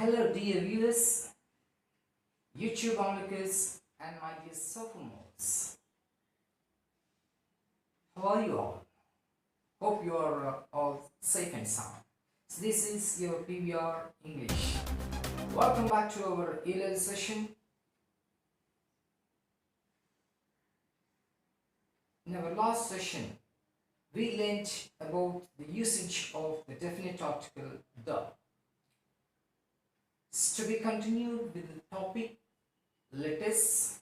Hello dear viewers, YouTube onlookers and my dear sophomores. How are you all? Hope you are all safe and sound. So this is your PBR English. Welcome back to our A-level session. In our last session, we learned about the usage of the definite article the. So to be continued with the topic, let us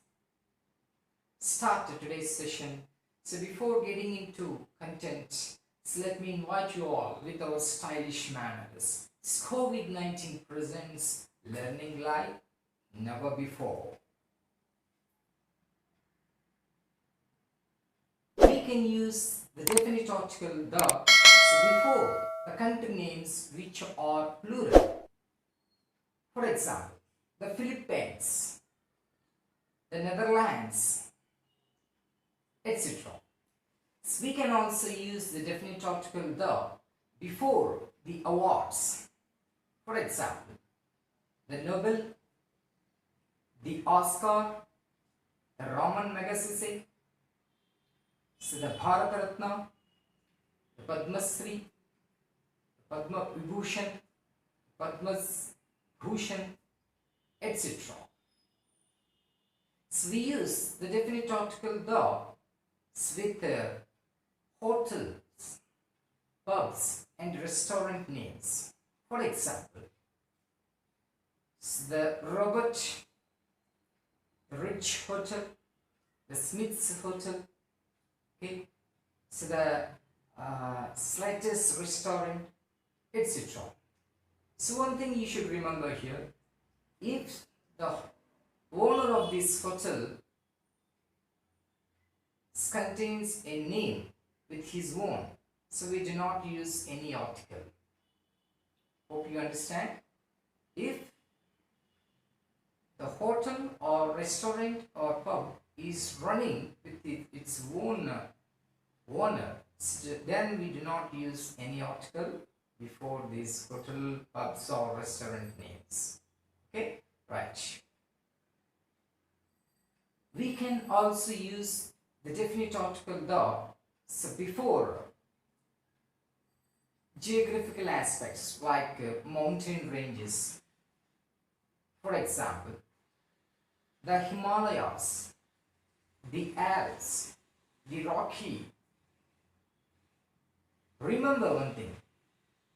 start today's session. So before getting into content, so let me invite you all with our stylish manners. COVID-19 presents learning like never before. We can use the definite article the before the country names which are plural. For example, the Philippines, the Netherlands, etc. So we can also use the definite article the before the awards. For example, the Nobel, the Oscar, the Raman Magsaysay, so the Bharat Ratna, the Padma Shri, the Padma Vibhushan, Padma Bhushan, etc. So we use the definite article the with hotels, pubs and restaurant names. For example, the Robert Rich Hotel, the Smith's Hotel, okay, so the Slater's Restaurant, etc. So one thing you should remember here, if the owner of this hotel contains a name with his own, so we do not use any article. Hope you understand. If the hotel or restaurant or pub is running with its own owner, then we do not use any article before these hotel, pubs or restaurant names. Okay, right. We can also use the definite article the before geographical aspects like mountain ranges. For example, the Himalayas, the Alps, the Rocky. Remember one thing,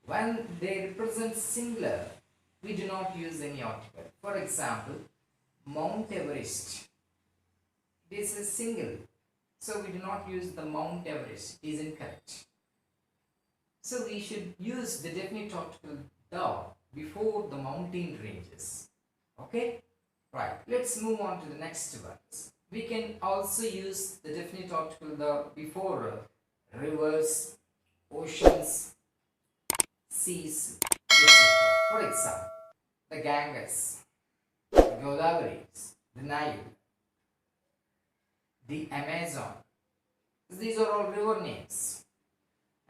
when they represent singular, we do not use any article. For example, Mount Everest. This is single, so we do not use the Mount Everest. It is incorrect. So we should use the definite article the before the mountain ranges. Okay? Right. Let's move on to the next words. We can also use the definite article the before rivers, oceans, seas, etc. For example, the Ganges, the Godavari, the Nile, the Amazon. These are all river names.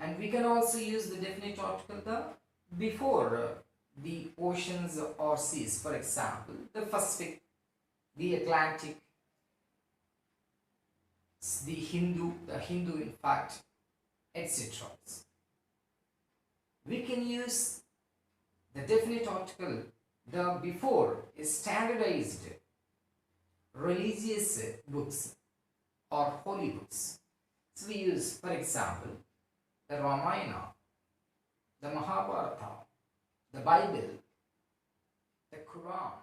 And we can also use the definite article the before the oceans or seas. For example, the Pacific, the Atlantic, the Hindu in fact, etc. We can use the definite article the before standardized religious books or holy books. So we use, for example, the Ramayana, the Mahabharata, the Bible, the Quran,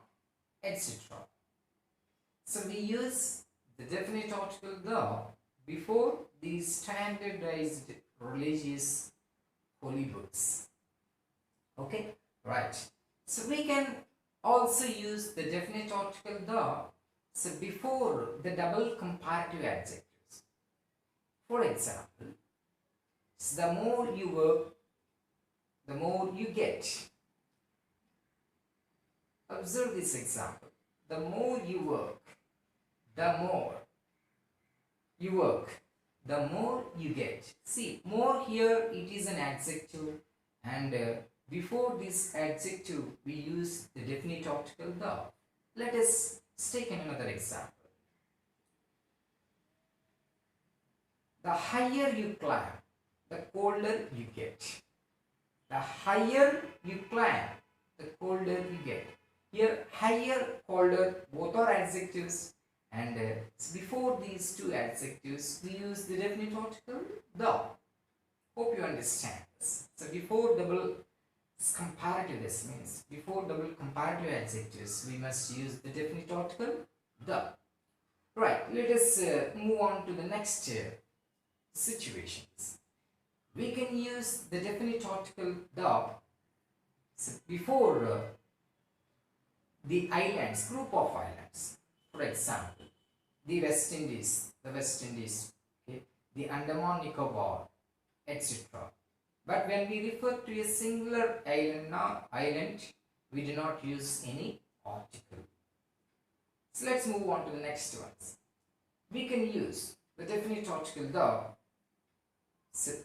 etc. So we use the definite article the before these standardized religious holy books. Okay, right. So we can also use the definite article the before the double comparative adjectives. For example, the more you work, the more you get. Observe this example. The more you work, the more you work, the more you get. See, more here it is an adjective and before this adjective we use the definite article the. Let us take another example. The higher you climb, the colder you get. The higher you climb, the colder you get. Here, higher, colder, both are adjectives, and before these two adjectives, we use the definite article the. Hope you understand this. So, before double comparative, this means before double comparative adjectives, we must use the definite article the. Right, let us move on to the next situations. We can use the definite article the before the islands, group of islands. For example, the West Indies, okay, the Andaman Nicobar, etc. But when we refer to a singular island, we do not use any article. So let's move on to the next ones. We can use the definite article the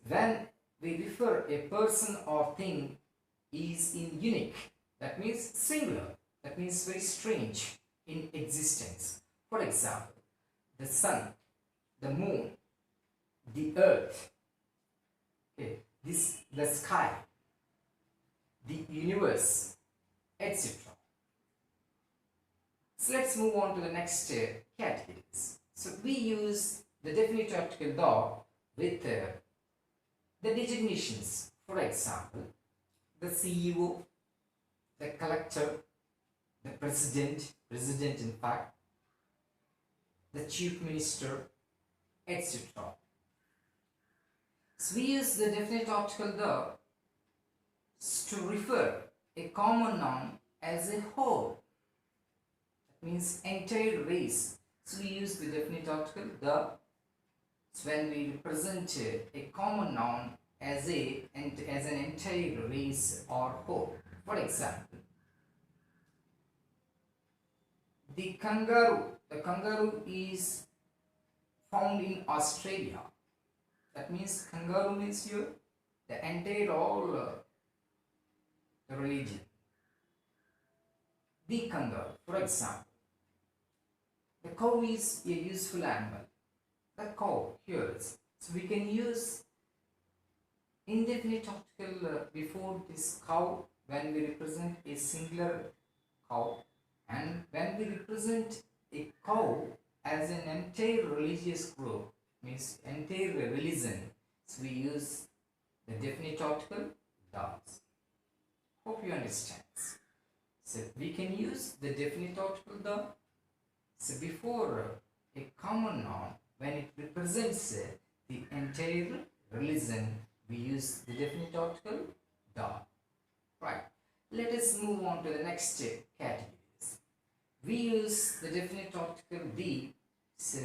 when we refer a person or thing is in unique, that means singular, that means very strange in existence. For example, the sun, the moon, the earth, okay, the sky, the universe, etc. So let's move on to the next categories. So we use the definite article the with the designations. For example, the CEO, the collector, the president in fact, the chief minister, etc. So we use the definite article the to refer a common noun as a whole. That means entire race. So we use the definite article the when we represent a common noun as an entire race or whole. For example, the kangaroo is found in Australia. That means kangaroo means here the entire all the religion. The kangaroo, for example, the cow is a useful animal. The cow here, so we can use indefinite article before this cow when we represent a singular cow, and when we represent a cow as an entire religious group, means entire religion, so we use the definite article does. Hope you understand. So we can use the definite article the so before a common noun when it represents the entire religion, we use the definite article the. Right. Let us move on to the next categories. We use the definite article the so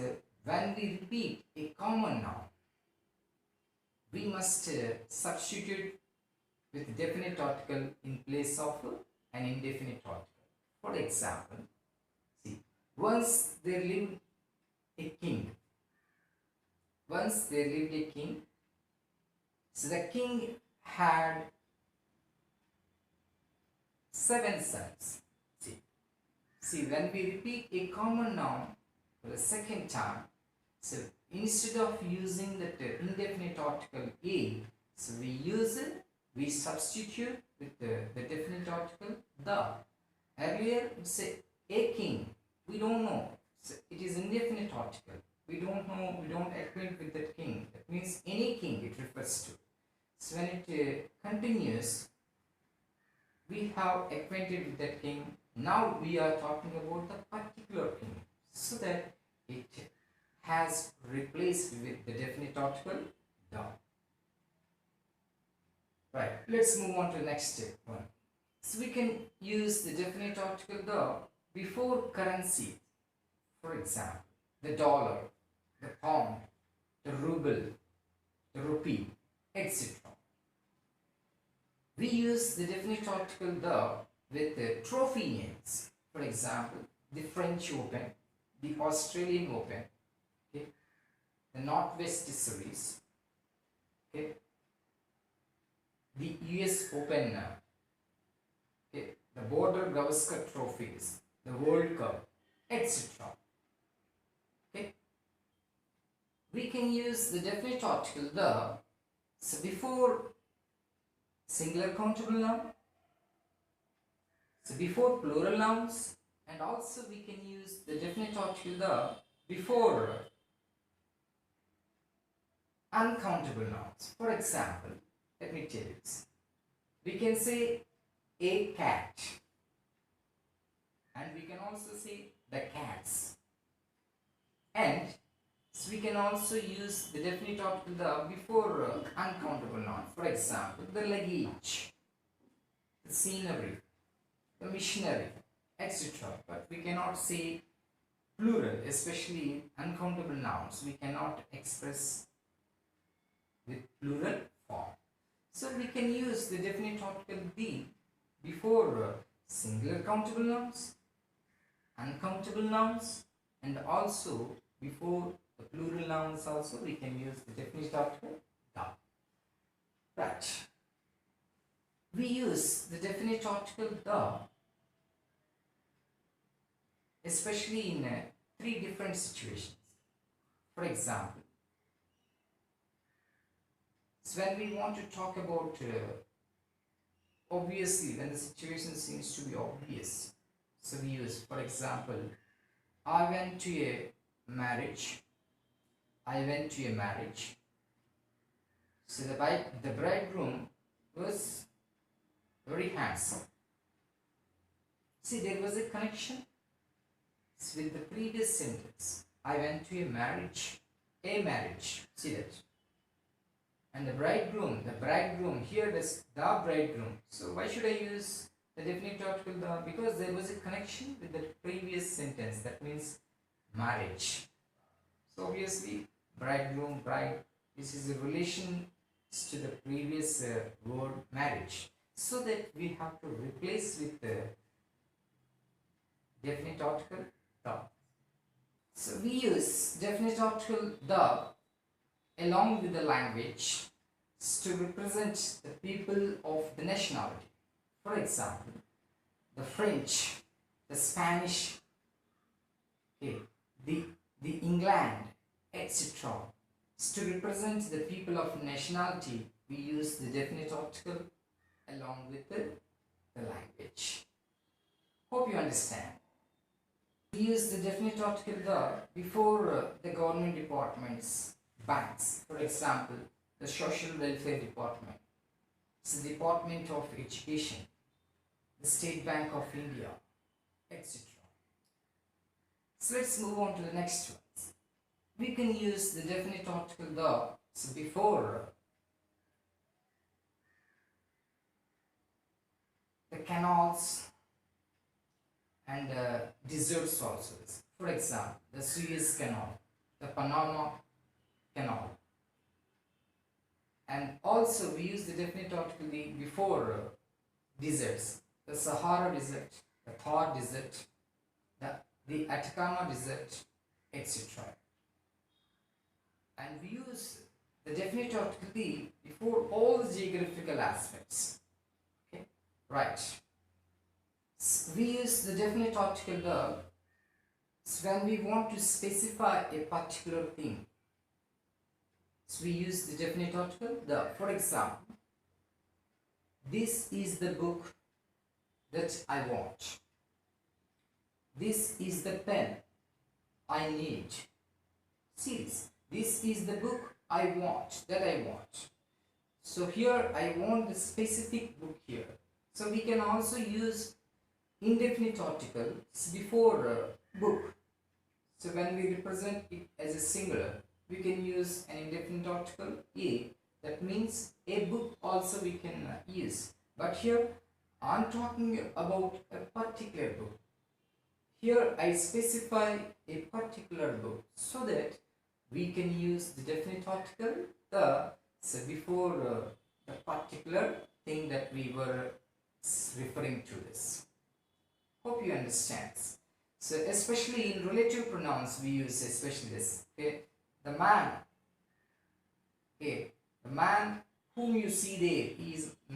when we repeat a common noun, we must substitute with definite article in place of an indefinite article. For example, see, once there lived a king. Once there lived a king. So the king had 7 sons. See, when we repeat a common noun for the second time, so instead of using the indefinite article a, so we substitute with the definite article the. Earlier, say a king, we don't know. So it is indefinite article. We don't know, we don't acquaint with that king. That means any king it refers to. So when it continues, we have acquainted with that king. Now we are talking about the particular king, so that it has replaced with the definite article the. Right, let's move on to the next one. So we can use the definite article the before currency. For example, the dollar, the pound, the ruble, the rupee, etc. We use the definite article the with the trophy names. For example, the French Open, the Australian Open, okay, the Northwest Series, okay, the US Open the Border Gavaskar trophies, the World Cup, etc. Okay, we can use the definite article the. So before singular countable noun, so before plural nouns, and also we can use the definite article the before uncountable nouns. For example, let me tell you this. We can say a cat, and we can also say the cats, and so we can also use the definite article the before uncountable noun. For example, the luggage, the scenery, the missionary, etc. But we cannot say plural, especially uncountable nouns. We cannot express with plural form. So we can use the definite article the before singular countable nouns, uncountable nouns, and also before the plural nouns also we can use the definite article the. Right. We use the definite article the especially in three different situations. For example, so when we want to talk about obviously when the situation seems to be obvious, so we use, for example, I went to a marriage. I went to a marriage. So the bridegroom was very handsome. See, there was a connection with the previous sentence. I went to a marriage. A marriage. See that? And the bridegroom, here this the bridegroom. So why should I use the definite article the? Because there was a connection with the previous sentence. That means marriage. So obviously bridegroom, bride, this is a relation to the previous word marriage. So that we have to replace with the definite article the. So we use definite article the along with the language to represent the people of the nationality. For example, the French, the Spanish, okay, the England, etc. To represent the people of nationality, we use the definite article along with the language. Hope you understand. We use the definite article the before the government departments, banks. For example, the social welfare department, it's the Department of Education, the State Bank of India, etc. So let's move on to the next one. We can use the definite article the so before the canals and deserts also. For example, the Suez Canal, the Panama Canal, and also we use the definite article the before deserts, the Sahara Desert, the Thar Desert, the Atacama Desert, etc. And we use the definite article the before all the geographical aspects. Okay, right. We use the definite article the when we want to specify a particular thing. So we use the definite article the. For example, this is the book that I want. This is the pen I need. See this is the book I want, that I want. So here I want the specific book here. So we can also use indefinite article before book. So when we represent it as a singular, we can use an indefinite article a. That means a book also we can use. But here I'm talking about a particular book. Here I specify a particular book so that we can use the definite article the so before the particular thing that we were referring to this. Hope you understand. So especially in relative pronouns we use especially this. Okay, the man. Okay, the man whom you see there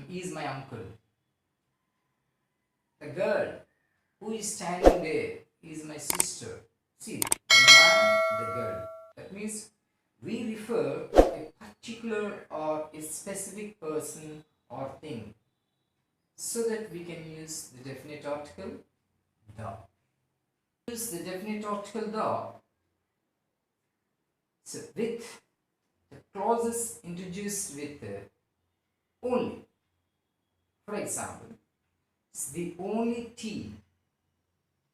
is my uncle. The girl who is standing there is my sister. See, the man, the girl. That means we refer a particular or a specific person or thing, so that we can use the definite article the. Use the definite article the, so with the clauses introduced with only. For example, the only tea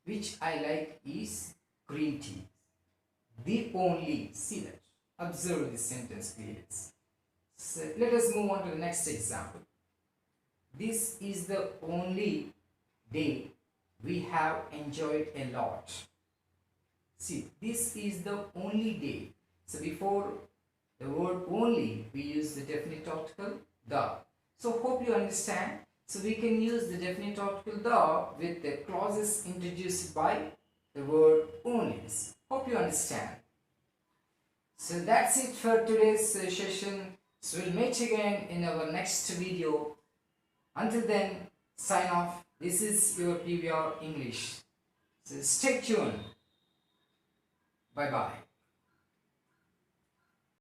which I like is green tea. The only, see that, observe this sentence clearly. So let us move on to the next example. This is the only day we have enjoyed a lot. See, this is the only day. So before the word only, we use the definite article the. So hope you understand. So we can use the definite article the with the clauses introduced by the word only. Hope you understand. So that's it for today's session. So we'll meet again in our next video. Until then, sign off. This is your PVR English. So stay tuned. Bye bye.